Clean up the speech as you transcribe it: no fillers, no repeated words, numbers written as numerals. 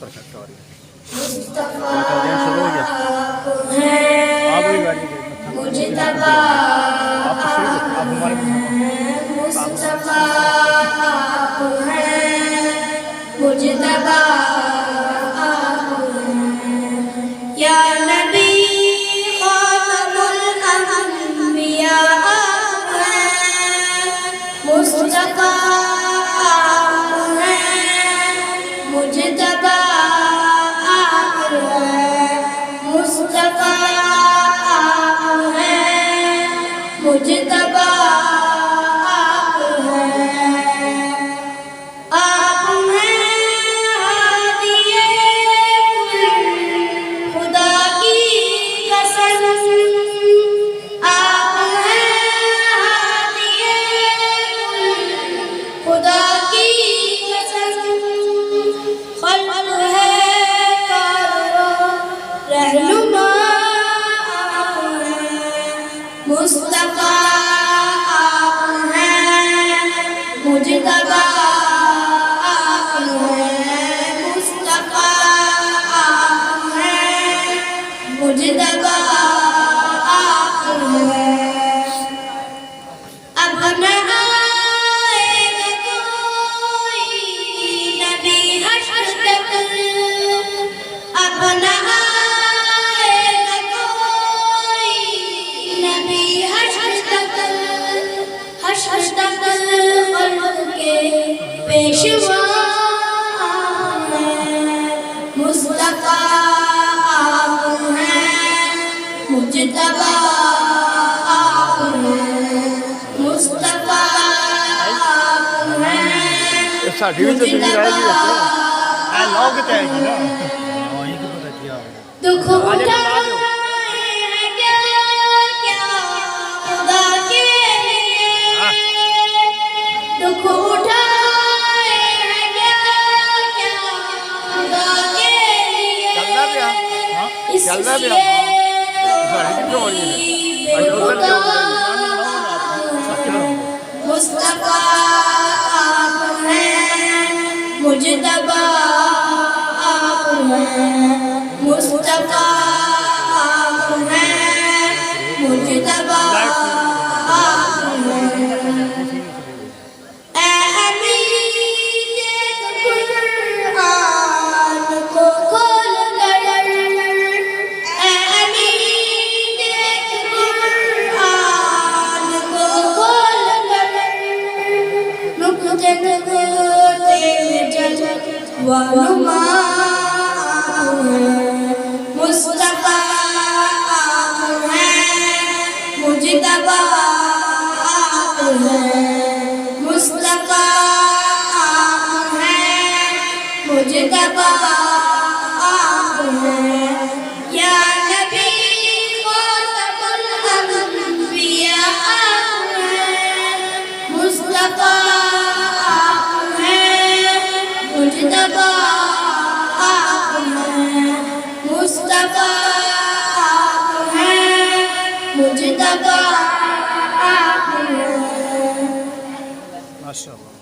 Perfect आ रही है। मुस्तफा चलते हैं, शुरू हो गया। है, आप भी बैठ गए, मुजतबा आप शुरू करो, आप हमारे मुस्तफा है, मुजतबा या नबी खातमुल अंबिया है, मुस्तफा है, मुजतबा मुस्तफा है, मुजतबा मुस्तफा आप हैं, मुजतबा आप हैं, मुस्तफा आप हैं, मुजतबा आप हैं। अब न आएगा कोई नबी हश्र तक, अब न आएगा कोई नबी के पेशवा मुस्तफा आप हैं, मुजतबा आप हैं, मुस्तफा आप हैं, साडी भी तो सुनी रहेगी ऐ लोग ते आएगी ना वही को पता किया दुख उठा दुख उठाए हैं क्या खुदा के लिए, इसलिए मुस्तफा आप हैं, मुजतबा आप हैं, मुस्तफा आप हैं, मुजतबा मुस्तफा आप हैं, मुजतबा आप हैं, मुस्तफा आप हैं, मुजतबा आप हैं। या नबी खातमुल अंबिया आप हैं, मुस्तफा आप हैं, मुजतबा आप हैं, मुस्तफा आप हैं, मुजतबा आप हैं। माशाअल्लाह।